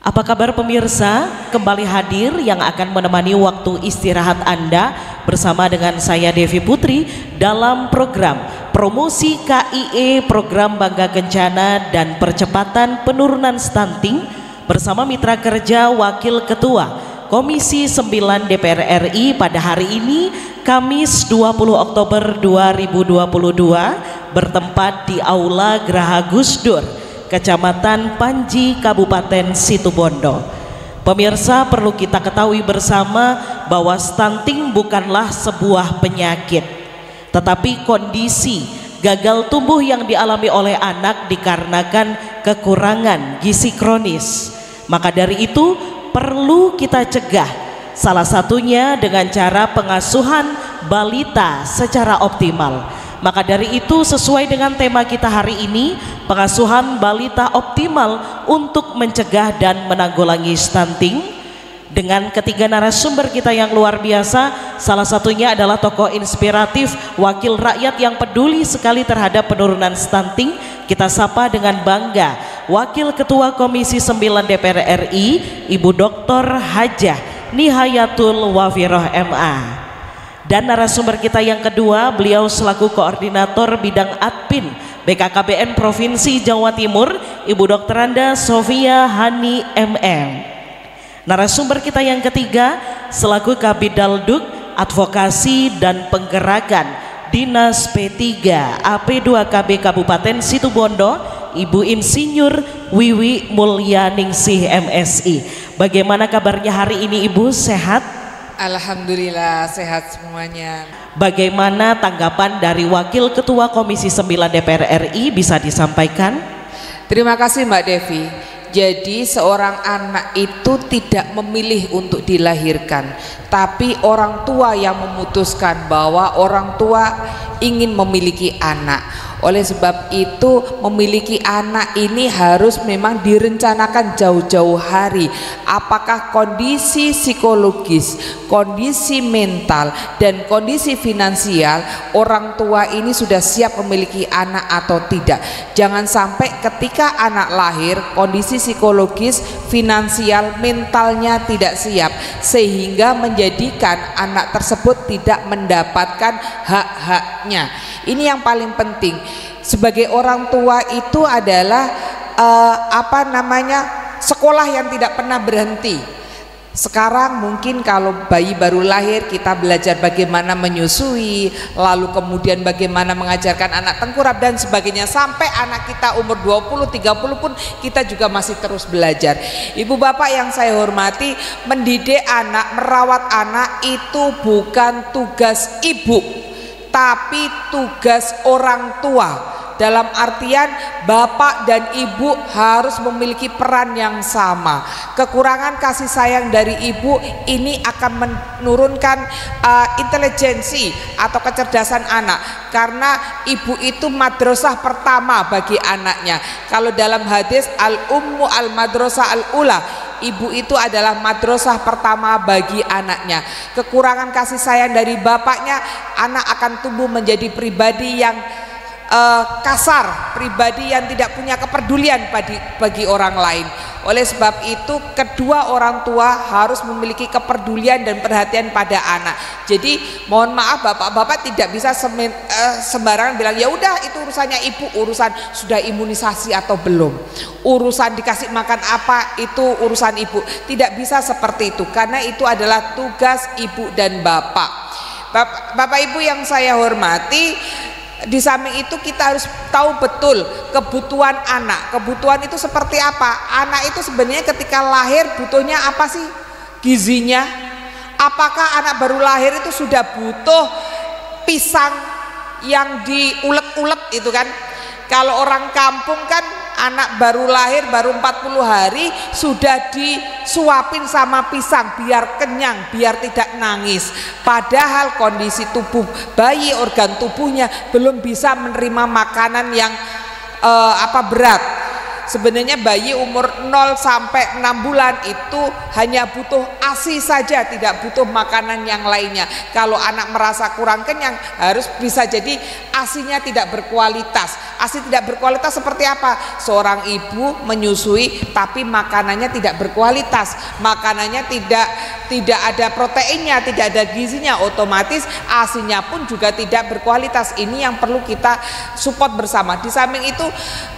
Apa kabar pemirsa? Kembali hadir yang akan menemani waktu istirahat Anda bersama dengan saya Devi Putri dalam program promosi KIE Program Bangga Kencana dan Percepatan Penurunan Stunting bersama mitra kerja Wakil Ketua Komisi 9 DPR RI pada hari ini Kamis 20 Oktober 2022 bertempat di Aula Graha Gusdur, Kecamatan Panji, Kabupaten Situbondo. Pemirsa, perlu kita ketahui bersama bahwa stunting bukanlah sebuah penyakit, tetapi kondisi gagal tumbuh yang dialami oleh anak dikarenakan kekurangan gizi kronis. Maka dari itu perlu kita cegah, salah satunya dengan cara pengasuhan balita secara optimal. Maka dari itu sesuai dengan tema kita hari ini, pengasuhan balita optimal untuk mencegah dan menanggulangi stunting, dengan ketiga narasumber kita yang luar biasa. Salah satunya adalah tokoh inspiratif, wakil rakyat yang peduli sekali terhadap penurunan stunting. Kita sapa dengan bangga Wakil Ketua Komisi 9 DPR RI, Ibu Dr. Hajah Nihayatul Wafiroh MA. Dan narasumber kita yang kedua, beliau selaku Koordinator Bidang Admin BKKBN Provinsi Jawa Timur, Ibu Dr. Anda Sofia Hani MM. Narasumber kita yang ketiga, selaku Kabidalduk Advokasi dan Penggerakan Dinas P3 AP2KB Kabupaten Situbondo, Ibu Insinyur Wiwi Mulyaningsih MSI. Bagaimana kabarnya hari ini Ibu, sehat? Alhamdulillah sehat semuanya. Bagaimana tanggapan dari Wakil Ketua Komisi 9 DPR RI, bisa disampaikan? Terima kasih Mbak Devi. Jadi seorang anak itu tidak memilih untuk dilahirkan, tapi orang tua yang memutuskan bahwa orang tua ingin memiliki anak. Oleh sebab itu memiliki anak ini harus memang direncanakan jauh-jauh hari. Apakah kondisi psikologis, kondisi mental, dan kondisi finansial orang tua ini sudah siap memiliki anak atau tidak. Jangan sampai ketika anak lahir kondisi psikologis, finansial, mentalnya tidak siap, sehingga menjadikan anak tersebut tidak mendapatkan hak-haknya. Ini yang paling penting sebagai orang tua itu adalah sekolah yang tidak pernah berhenti. Sekarang mungkin kalau bayi baru lahir kita belajar bagaimana menyusui, lalu kemudian bagaimana mengajarkan anak tengkurap dan sebagainya, sampai anak kita umur 20-30 pun kita juga masih terus belajar. Ibu bapak yang saya hormati, mendidik anak, merawat anak itu bukan tugas ibu, tapi tugas orang tua. Dalam artian bapak dan ibu harus memiliki peran yang sama. Kekurangan kasih sayang dari ibu ini akan menurunkan intelijensi atau kecerdasan anak, karena ibu itu madrasah pertama bagi anaknya. Kalau dalam hadis al-ummu al-madrasah al-ula, ibu itu adalah madrasah pertama bagi anaknya. Kekurangan kasih sayang dari bapaknya, anak akan tumbuh menjadi pribadi yang kasar, pribadi yang tidak punya kepedulian bagi orang lain. Oleh sebab itu kedua orang tua harus memiliki kepedulian dan perhatian pada anak. Jadi mohon maaf bapak-bapak tidak bisa sembarangan bilang ya udah itu urusannya ibu, urusan sudah imunisasi atau belum, urusan dikasih makan apa itu urusan ibu. Tidak bisa seperti itu, karena itu adalah tugas ibu dan bapak. Bapak ibu yang saya hormati, di samping itu kita harus tahu betul kebutuhan anak. Kebutuhan itu seperti apa? Anak itu sebenarnya ketika lahir butuhnya apa sih gizinya? Apakah anak baru lahir itu sudah butuh pisang yang diulek-ulek itu kan? Kalau orang kampung kan anak baru lahir baru 40 hari sudah disuapin sama pisang biar kenyang, biar tidak nangis. Padahal kondisi tubuh bayi, organ tubuhnya belum bisa menerima makanan yang berat. sebenarnya bayi umur 0 sampai 6 bulan itu hanya butuh ASI saja, tidak butuh makanan yang lainnya. Kalau anak merasa kurang kenyang, harus bisa jadi ASINya tidak berkualitas. ASI tidak berkualitas seperti apa? Seorang ibu menyusui tapi makanannya tidak berkualitas, makanannya tidak ada proteinnya, tidak ada gizinya, otomatis ASINya pun juga tidak berkualitas. Ini yang perlu kita support bersama. Di samping itu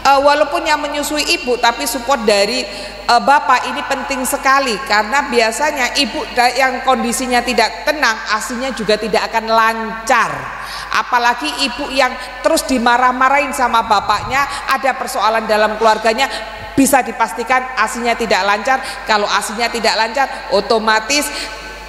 walaupun yang menyusui ibu, tapi support dari bapak ini penting sekali, karena biasanya ibu yang kondisinya tidak tenang, ASINya juga tidak akan lancar. Apalagi ibu yang terus dimarah-marahin sama bapaknya, ada persoalan dalam keluarganya, bisa dipastikan ASINya tidak lancar. Kalau ASINya tidak lancar, otomatis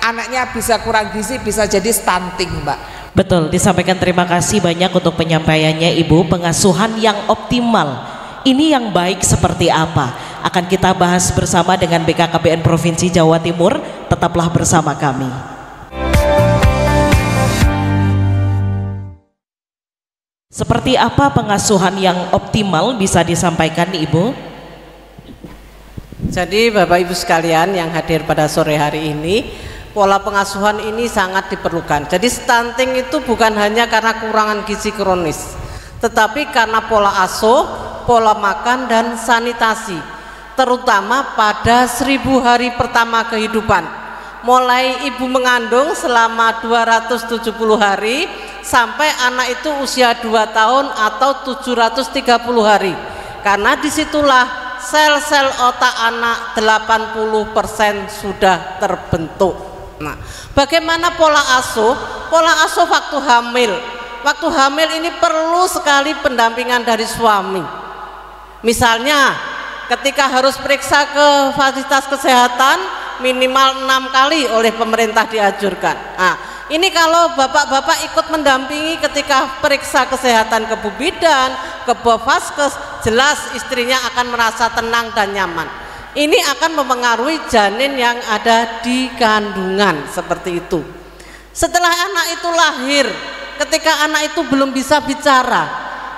anaknya bisa kurang gizi, bisa jadi stunting, Mbak. Betul, disampaikan terima kasih banyak untuk penyampaiannya Ibu. Pengasuhan yang optimal ini yang baik seperti apa? Akan kita bahas bersama dengan BKKBN Provinsi Jawa Timur. Tetaplah bersama kami. Seperti apa pengasuhan yang optimal, bisa disampaikan Ibu? Jadi Bapak Ibu sekalian yang hadir pada sore hari ini, pola pengasuhan ini sangat diperlukan. Jadi stunting itu bukan hanya karena kurangan gizi kronis, tetapi karena pola asuh, pola makan dan sanitasi, terutama pada 1000 hari pertama kehidupan, mulai ibu mengandung selama 270 hari sampai anak itu usia 2 tahun atau 730 hari, karena disitulah sel-sel otak anak 80% sudah terbentuk. Nah, bagaimana pola asuh? Pola asuh waktu hamil. Waktu hamil ini perlu sekali pendampingan dari suami. Misalnya ketika harus periksa ke fasilitas kesehatan minimal 6 kali oleh pemerintah dianjurkan. Nah, ini kalau bapak-bapak ikut mendampingi ketika periksa kesehatan ke Bu Bidan, ke Bovaskes, jelas istrinya akan merasa tenang dan nyaman. Ini akan mempengaruhi janin yang ada di kandungan, seperti itu. Setelah anak itu lahir, ketika anak itu belum bisa bicara,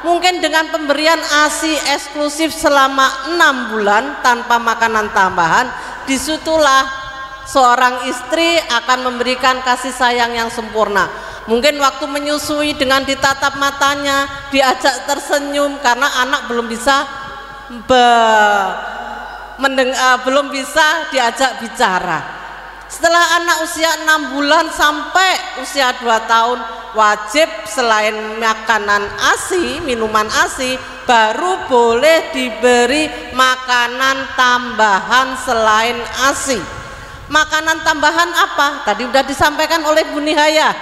mungkin dengan pemberian ASI eksklusif selama 6 bulan tanpa makanan tambahan, disitulah seorang istri akan memberikan kasih sayang yang sempurna. Mungkin waktu menyusui dengan ditatap matanya, diajak tersenyum, karena anak belum bisa belum bisa diajak bicara. Setelah anak usia 6 bulan sampai usia 2 tahun, wajib selain makanan ASI, minuman ASI, baru boleh diberi makanan tambahan selain ASI. Makanan tambahan apa? Tadi sudah disampaikan oleh Bu Nihaya,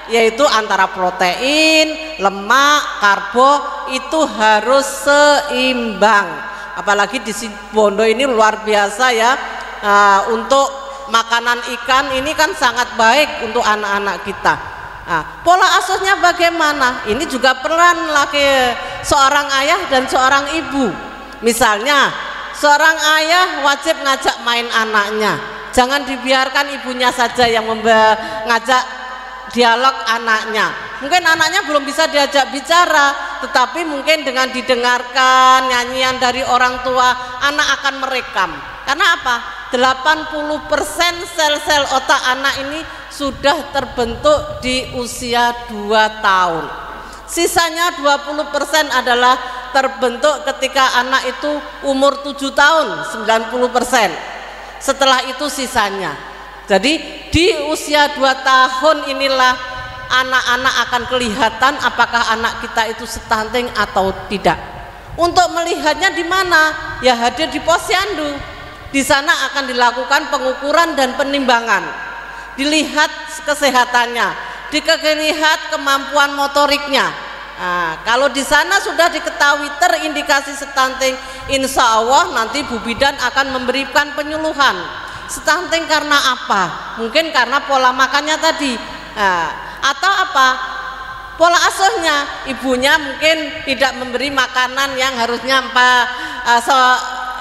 yaitu antara protein, lemak, karbo, itu harus seimbang. Apalagi di Situbondo ini luar biasa ya, untuk makanan ikan ini kan sangat baik untuk anak-anak kita. Pola asuhnya bagaimana? Ini juga peran laki seorang ayah dan seorang ibu. Misalnya seorang ayah wajib ngajak main anaknya, jangan dibiarkan ibunya saja yang ngajak dialog anaknya. Mungkin anaknya belum bisa diajak bicara, tetapi mungkin dengan didengarkan nyanyian dari orang tua, anak akan merekam. Karena apa? 80% sel-sel otak anak ini sudah terbentuk di usia 2 tahun. Sisanya 20% adalah terbentuk ketika anak itu umur 7 tahun, 90%. Setelah itu sisanya. Jadi di usia 2 tahun inilah anak-anak akan kelihatan apakah anak kita itu stunting atau tidak. Untuk melihatnya di mana? Ya hadir di posyandu. Di sana akan dilakukan pengukuran dan penimbangan. Dilihat kesehatannya, dilihat kemampuan motoriknya. Nah, kalau di sana sudah diketahui terindikasi stunting, insya Allah nanti Bu Bidan akan memberikan penyuluhan. Stunting karena apa? Mungkin karena pola makannya tadi, atau apa? Pola asuhnya, ibunya mungkin tidak memberi makanan yang harusnya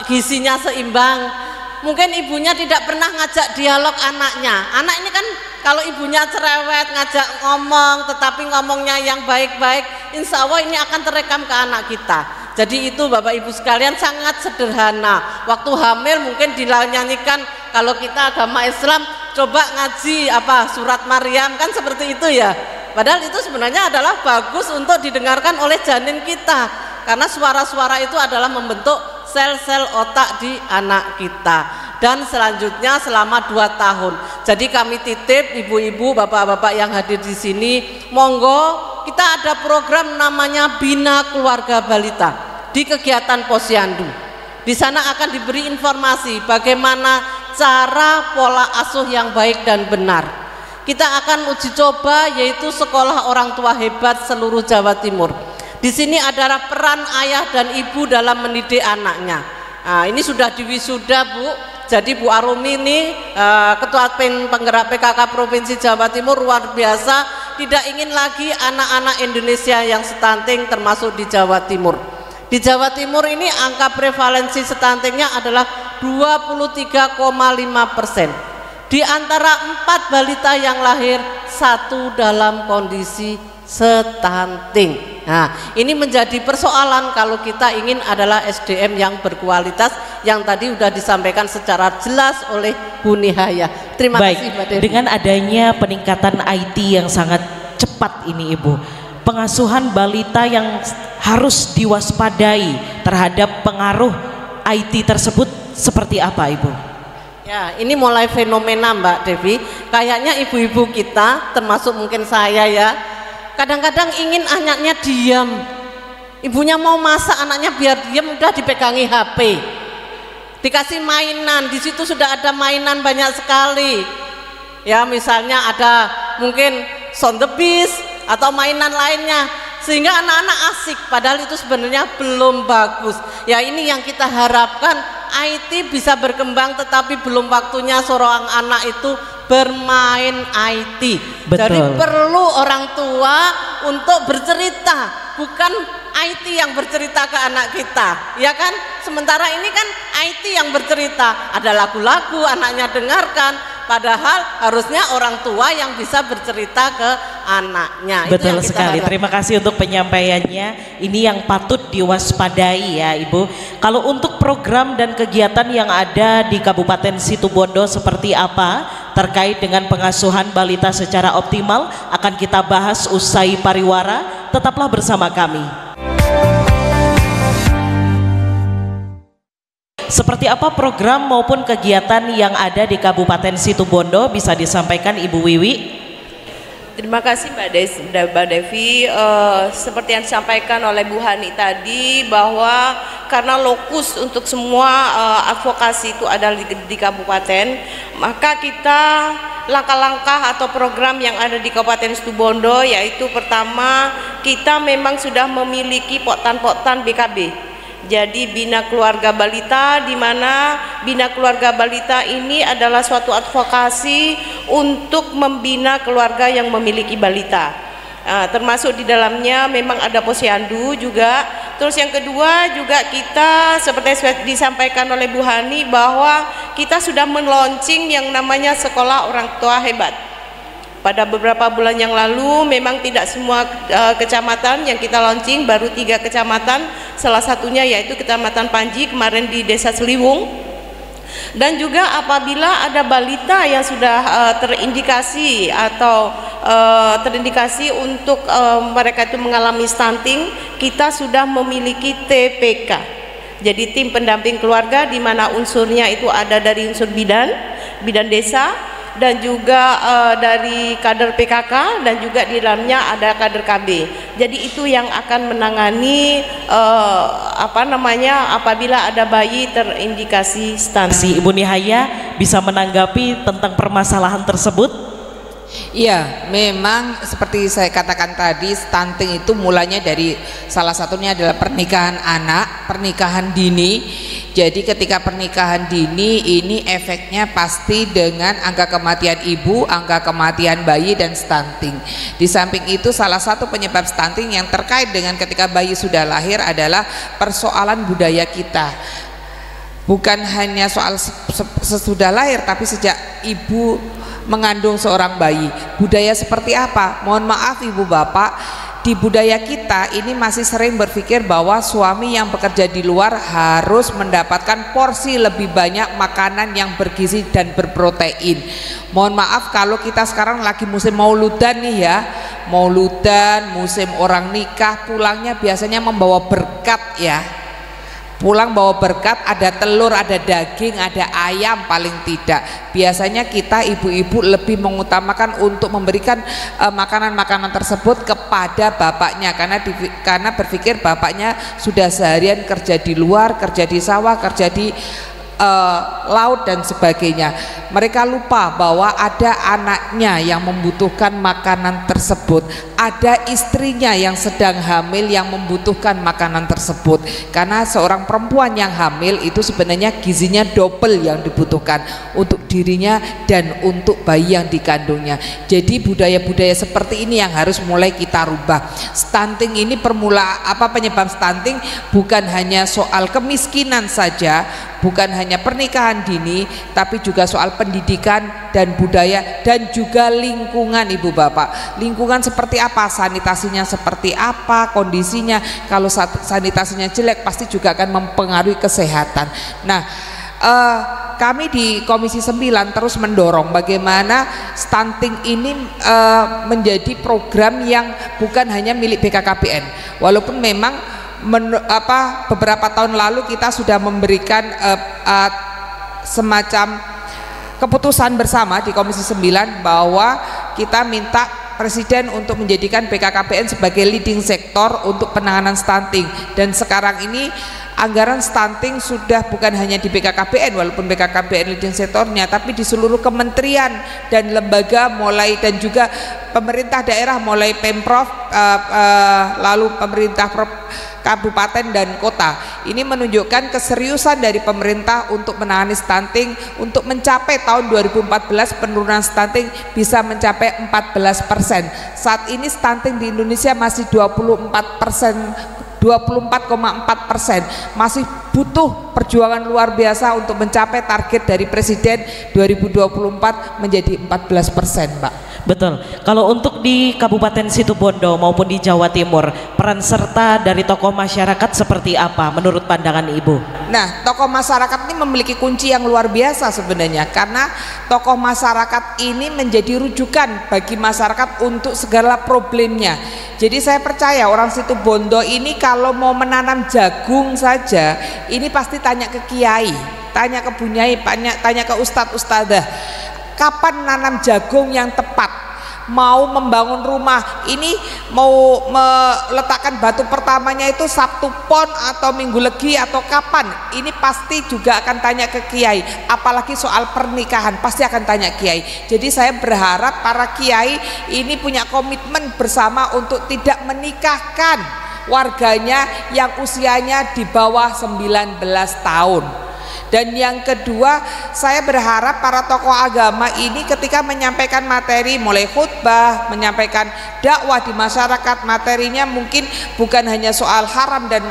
gizinya seimbang. Mungkin ibunya tidak pernah ngajak dialog anaknya. Anak ini kan kalau ibunya cerewet, ngajak ngomong, tetapi ngomongnya yang baik-baik, insya Allah ini akan terekam ke anak kita. Jadi itu Bapak Ibu sekalian sangat sederhana. Waktu hamil mungkin dinyanyikan, kalau kita agama Islam coba ngaji surat Maryam, kan seperti itu ya. Padahal itu sebenarnya adalah bagus untuk didengarkan oleh janin kita, karena suara-suara itu adalah membentuk sel-sel otak di anak kita. Dan selanjutnya selama 2 tahun. Jadi kami titip ibu-ibu, bapak-bapak yang hadir di sini, monggo kita ada program namanya Bina Keluarga Balita di kegiatan Posyandu. Di sana akan diberi informasi bagaimana cara pola asuh yang baik dan benar. Kita akan uji coba yaitu sekolah orang tua hebat seluruh Jawa Timur. Di sini adalah peran ayah dan ibu dalam mendidik anaknya. Nah, ini sudah diwisuda Bu. Jadi Bu Arumi ini Ketua Penggerak PKK Provinsi Jawa Timur luar biasa, tidak ingin lagi anak-anak Indonesia yang stunting termasuk di Jawa Timur. Di Jawa Timur ini angka prevalensi stuntingnya adalah 23,5%. Di antara 4 balita yang lahir, 1 dalam kondisi stunting. Nah, ini menjadi persoalan kalau kita ingin adalah SDM yang berkualitas, yang tadi sudah disampaikan secara jelas oleh Bu Nihaya. Terima kasih Mbak Devi. Dengan adanya peningkatan IT yang sangat cepat ini Ibu, pengasuhan balita yang harus diwaspadai terhadap pengaruh IT tersebut seperti apa Ibu? Ya, ini mulai fenomena Mbak Devi. Kayaknya ibu-ibu kita, termasuk mungkin saya ya, kadang-kadang ingin anaknya diam. Ibunya mau masak, anaknya biar diam, udah dipegangi HP. Dikasih mainan, di situ sudah ada mainan banyak sekali. Ya, misalnya ada mungkin Sound the Beast atau mainan lainnya, sehingga anak-anak asik, padahal itu sebenarnya belum bagus. Ya, ini yang kita harapkan, IT bisa berkembang, tetapi belum waktunya seorang anak itu bermain IT. Betul. Jadi perlu orang tua untuk bercerita, bukan IT yang bercerita ke anak kita, ya kan? Sementara ini kan IT yang bercerita, ada lagu-lagu anaknya dengarkan, padahal harusnya orang tua yang bisa bercerita ke anaknya. Betul itu sekali. Terima kasih untuk penyampaiannya. Ini yang patut diwaspadai ya Ibu. Kalau untuk program dan kegiatan yang ada di Kabupaten Situbondo seperti apa terkait dengan pengasuhan balita secara optimal, akan kita bahas usai pariwara. Tetaplah bersama kami. Seperti apa program maupun kegiatan yang ada di Kabupaten Situbondo, bisa disampaikan Ibu Wiwi? Terima kasih Mbak Devi. Seperti yang disampaikan oleh Bu Hani tadi, bahwa karena lokus untuk semua advokasi itu ada di kabupaten, maka kita langkah-langkah atau program yang ada di Kabupaten Situbondo, yaitu pertama, kita memang sudah memiliki potan-potan BKB. Jadi Bina Keluarga Balita, di mana Bina Keluarga Balita ini adalah suatu advokasi untuk membina keluarga yang memiliki balita. Termasuk di dalamnya memang ada posyandu juga. Terus yang kedua juga kita seperti disampaikan oleh Bu Hani, bahwa kita sudah meluncing yang namanya sekolah orang tua hebat. Pada beberapa bulan yang lalu memang tidak semua kecamatan yang kita launching, baru 3 kecamatan, salah satunya yaitu Kecamatan Panji kemarin di Desa Seliwung. Dan juga apabila ada balita yang sudah terindikasi atau terindikasi untuk mereka itu mengalami stunting, kita sudah memiliki TPK. Jadi tim pendamping keluarga, di mana unsurnya itu ada dari unsur bidan desa, dan juga dari kader PKK, dan juga di dalamnya ada kader KB. Jadi itu yang akan menangani apabila ada bayi terindikasi stunting. Ibu Nihaya bisa menanggapi tentang permasalahan tersebut? Iya, memang seperti saya katakan tadi, stunting itu mulanya dari salah satunya adalah pernikahan anak, pernikahan dini. Jadi ketika pernikahan dini ini efeknya pasti dengan angka kematian ibu, angka kematian bayi, dan stunting. Di samping itu salah satu penyebab stunting yang terkait dengan ketika bayi sudah lahir adalah persoalan budaya kita. Bukan hanya soal sesudah lahir, tapi sejak ibu mengandung seorang bayi. Budaya seperti apa? Mohon maaf ibu bapak, di budaya kita ini masih sering berpikir bahwa suami yang bekerja di luar harus mendapatkan porsi lebih banyak makanan yang bergizi dan berprotein. Mohon maaf kalau kita sekarang lagi musim mauludan nih ya, mauludan, musim orang nikah, pulangnya biasanya membawa berkat ya. Pulang bawa berkat, ada telur, ada daging, ada ayam paling tidak. Biasanya kita ibu-ibu lebih mengutamakan untuk memberikan makanan-makanan tersebut kepada bapaknya karena berpikir bapaknya sudah seharian kerja di luar, kerja di sawah, kerja di laut dan sebagainya. Mereka lupa bahwa ada anaknya yang membutuhkan makanan tersebut, ada istrinya yang sedang hamil yang membutuhkan makanan tersebut. Karena seorang perempuan yang hamil itu sebenarnya gizinya double yang dibutuhkan untuk dirinya dan untuk bayi yang dikandungnya. Jadi budaya-budaya seperti ini yang harus mulai kita rubah. Stunting ini penyebab stunting bukan hanya soal kemiskinan saja, bukan hanya pernikahan dini, tapi juga soal pendidikan dan budaya dan juga lingkungan. Ibu bapak, lingkungan seperti apa, sanitasinya seperti apa, kondisinya. Kalau sanitasinya jelek pasti juga akan mempengaruhi kesehatan. Nah, kami di Komisi 9 terus mendorong bagaimana stunting ini menjadi program yang bukan hanya milik BKKBN. Walaupun memang beberapa tahun lalu kita sudah memberikan semacam keputusan bersama di Komisi 9 bahwa kita minta Presiden untuk menjadikan BKKBN sebagai leading sektor untuk penanganan stunting. Dan sekarang ini anggaran stunting sudah bukan hanya di BKKBN, walaupun BKKBN leading sektornya, tapi di seluruh kementerian dan lembaga mulai, dan juga pemerintah daerah mulai Pemprov, lalu pemerintah kabupaten dan kota. Ini menunjukkan keseriusan dari pemerintah untuk menangani stunting, untuk mencapai tahun 2014 penurunan stunting bisa mencapai 14%. Saat ini stunting di Indonesia masih 24%, 24,4%. Masih butuh perjuangan luar biasa untuk mencapai target dari Presiden 2024 menjadi 14%, Mbak. Betul. Kalau untuk di Kabupaten Situbondo maupun di Jawa Timur, peran serta dari tokoh masyarakat seperti apa menurut pandangan Ibu? Nah, tokoh masyarakat ini memiliki kunci yang luar biasa sebenarnya, karena tokoh masyarakat ini menjadi rujukan bagi masyarakat untuk segala problemnya. Jadi saya percaya orang Situbondo ini kalau mau menanam jagung saja, ini pasti tanya ke kiai, tanya ke bunyai, tanya ke ustadz ustadzah, kapan nanam jagung yang tepat. Mau membangun rumah ini, mau meletakkan batu pertamanya itu Sabtu Pon atau Minggu Legi atau kapan, ini pasti juga akan tanya ke kiai. Apalagi soal pernikahan pasti akan tanya kiai. Jadi saya berharap para kiai ini punya komitmen bersama untuk tidak menikahkan warganya yang usianya di bawah 19 tahun. Dan yang kedua, saya berharap para tokoh agama ini ketika menyampaikan materi, mulai khutbah, menyampaikan dakwah di masyarakat, materinya mungkin bukan hanya soal haram dan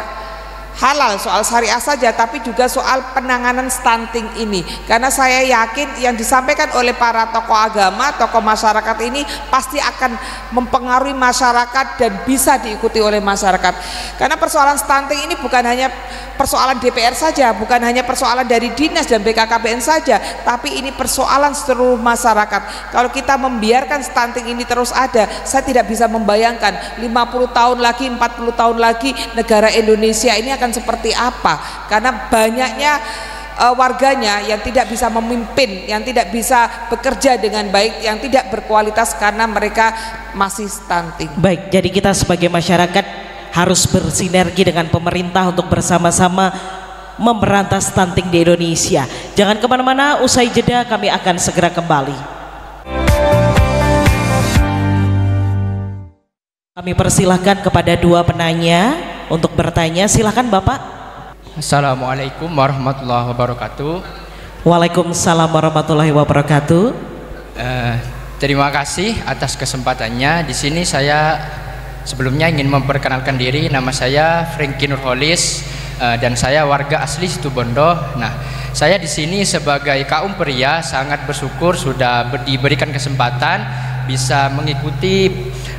halal, soal syariah saja, tapi juga soal penanganan stunting ini. Karena saya yakin yang disampaikan oleh para tokoh agama, tokoh masyarakat ini pasti akan mempengaruhi masyarakat dan bisa diikuti oleh masyarakat. Karena persoalan stunting ini bukan hanya persoalan DPR saja, bukan hanya persoalan dari dinas dan BKKBN saja, tapi ini persoalan seluruh masyarakat. Kalau kita membiarkan stunting ini terus ada, saya tidak bisa membayangkan 50 tahun lagi, 40 tahun lagi negara Indonesia ini akan seperti apa. Karena banyaknya warganya yang tidak bisa memimpin, yang tidak bisa bekerja dengan baik, yang tidak berkualitas karena mereka masih stunting. Baik, jadi kita sebagai masyarakat harus bersinergi dengan pemerintah untuk bersama-sama memberantas stunting di Indonesia. Jangan kemana-mana, usai jeda kami akan segera kembali. Kami persilahkan kepada dua penanya untuk bertanya. Silahkan Bapak. Assalamualaikum warahmatullahi wabarakatuh. Waalaikumsalam warahmatullahi wabarakatuh. Terima kasih atas kesempatannya. Di sini saya sebelumnya ingin memperkenalkan diri. Nama saya Franky Nurholis dan saya warga asli Situbondo. Nah, saya di sini sebagai kaum pria sangat bersyukur sudah diberikan kesempatan bisa mengikuti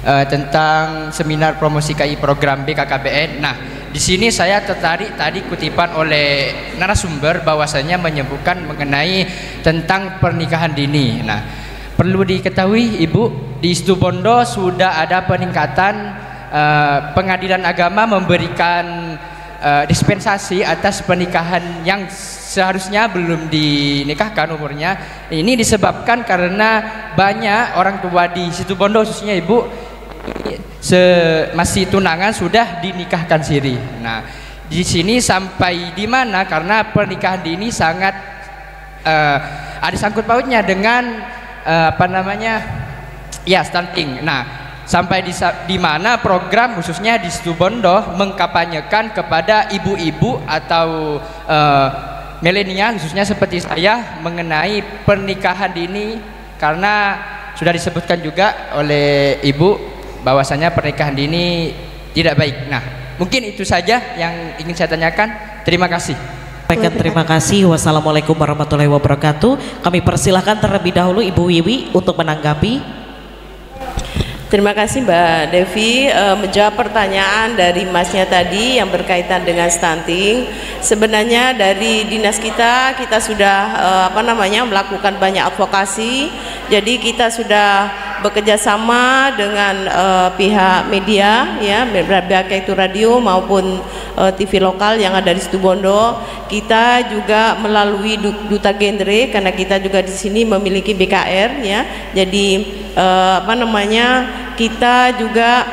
tentang seminar promosi KI program BKKBN. Nah, di sini saya tertarik tadi kutipan oleh narasumber bahwasanya menyebutkan mengenai tentang pernikahan dini. Nah, perlu diketahui Ibu, di Situbondo sudah ada peningkatan, pengadilan agama memberikan dispensasi atas pernikahan yang seharusnya belum dinikahkan umurnya. Ini disebabkan karena banyak orang tua di Situbondo khususnya Ibu masih tunangan sudah dinikahkan siri. Nah, di sini sampai di mana karena pernikahan dini sangat ada sangkut pautnya dengan stunting. Nah, sampai di mana program khususnya di Situbondo mengkampanyekan kepada ibu-ibu atau milenial khususnya seperti saya mengenai pernikahan dini, karena sudah disebutkan juga oleh Ibu bahwasanya pernikahan dini tidak baik. Nah, mungkin itu saja yang ingin saya tanyakan. Terima kasih. Terima kasih. Wassalamualaikum warahmatullahi wabarakatuh. Kami persilahkan terlebih dahulu Ibu Wiwi untuk menanggapi. Terima kasih Mbak Devi. Menjawab pertanyaan dari Masnya tadi yang berkaitan dengan stunting. Sebenarnya dari dinas kita sudah melakukan banyak advokasi. Jadi kita sudah bekerja sama dengan pihak media, ya, baik itu radio maupun TV lokal yang ada di Situbondo. Kita juga melalui duta genre, karena kita juga di sini memiliki BKR, ya. Jadi kita juga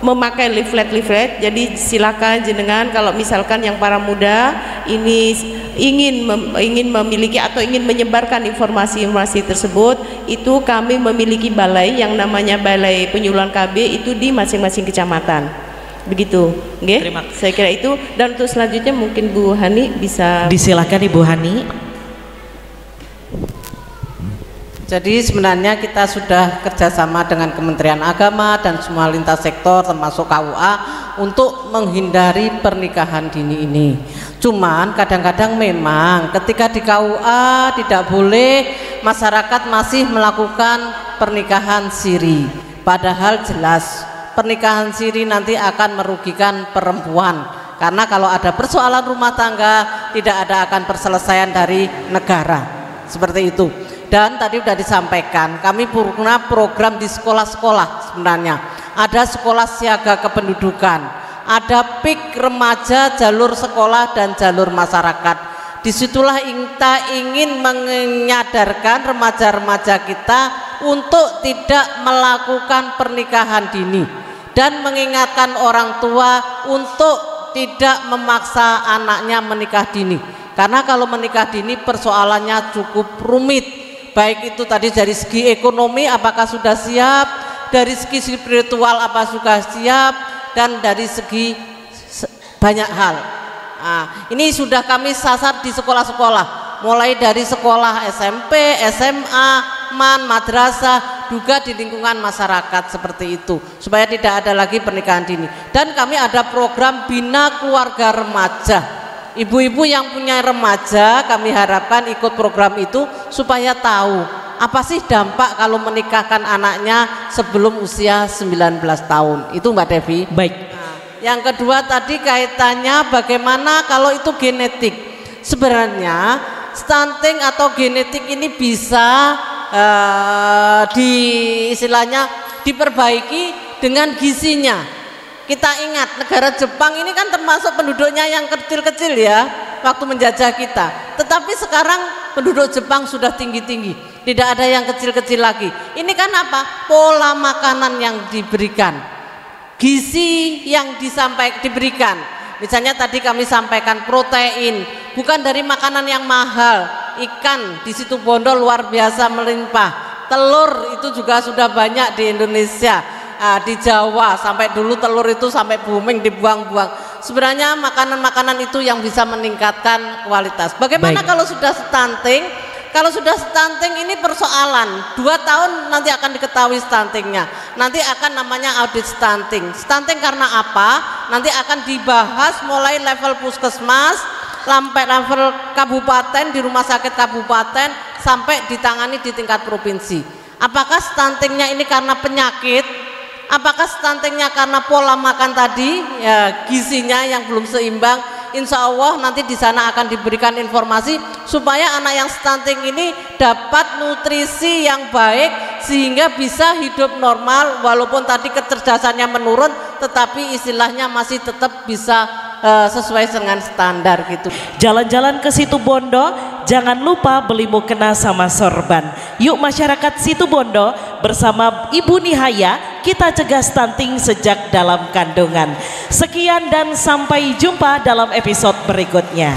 memakai leaflet. Jadi silakan jenengan kalau misalkan yang para muda ini ingin memiliki atau ingin menyebarkan informasi-informasi tersebut, itu kami memiliki balai yang namanya Balai Penyuluhan KB itu di masing-masing kecamatan. Begitu, okay? Saya kira itu. Dan untuk selanjutnya mungkin Bu Hani bisa. Disilakan Ibu Hani. Jadi sebenarnya kita sudah kerjasama dengan Kementerian Agama dan semua lintas sektor termasuk KUA untuk menghindari pernikahan dini ini. Cuman kadang-kadang memang ketika di KUA tidak boleh masyarakat masih melakukan pernikahan siri. Padahal jelas pernikahan siri nanti akan merugikan perempuan. Karena kalau ada persoalan rumah tangga tidak ada akan perselesaian dari negara. Seperti itu. Dan tadi sudah disampaikan, kami punya program di sekolah-sekolah sebenarnya. Ada sekolah siaga kependudukan, ada PIK remaja, jalur sekolah dan jalur masyarakat. Disitulah kita ingin menyadarkan remaja-remaja kita untuk tidak melakukan pernikahan dini dan mengingatkan orang tua untuk tidak memaksa anaknya menikah dini. Karena kalau menikah dini persoalannya cukup rumit. Baik itu tadi dari segi ekonomi apakah sudah siap, dari segi spiritual apa sudah siap, dan dari segi banyak hal. Nah, ini sudah kami sasar di sekolah-sekolah, mulai dari sekolah SMP, SMA, MAN, madrasah, juga di lingkungan masyarakat seperti itu, supaya tidak ada lagi pernikahan dini. Dan kami ada program Bina Keluarga Remaja. Ibu-ibu yang punya remaja kami harapkan ikut program itu supaya tahu apa sih dampak kalau menikahkan anaknya sebelum usia 19 tahun. Itu Mbak Devi. Baik. Nah, yang kedua tadi kaitannya bagaimana kalau itu genetik. Sebenarnya stunting atau genetik ini bisa diperbaiki dengan gizinya. Kita ingat negara Jepang ini kan termasuk penduduknya yang kecil-kecil ya waktu menjajah kita. Tetapi sekarang penduduk Jepang sudah tinggi-tinggi, tidak ada yang kecil-kecil lagi. Ini kan apa? Pola makanan yang diberikan, gizi yang diberikan. Misalnya tadi kami sampaikan protein, bukan dari makanan yang mahal. Ikan di Situbondo luar biasa melimpah. Telur itu juga sudah banyak di Indonesia. Di Jawa sampai dulu telur itu sampai booming dibuang-buang. Sebenarnya makanan-makanan itu yang bisa meningkatkan kualitas. Bagaimana kalau sudah stunting? Kalau sudah stunting ini persoalan 2 tahun nanti akan diketahui stuntingnya. Nanti akan namanya audit stunting. Stunting karena apa? Nanti akan dibahas mulai level puskesmas sampai level kabupaten, di rumah sakit kabupaten, sampai ditangani di tingkat provinsi. Apakah stuntingnya ini karena penyakit? Apakah stuntingnya karena pola makan tadi, ya gizinya yang belum seimbang? Insya Allah nanti di sana akan diberikan informasi supaya anak yang stunting ini dapat nutrisi yang baik sehingga bisa hidup normal walaupun tadi kecerdasannya menurun, tetapi istilahnya masih tetap bisa sesuai dengan standar gitu. Jalan-jalan ke Situ Bondo, jangan lupa beli mukena sama sorban. Yuk masyarakat Situ Bondo bersama Ibu Nihaya, kita cegah stunting sejak dalam kandungan. Sekian dan sampai jumpa dalam episode berikutnya.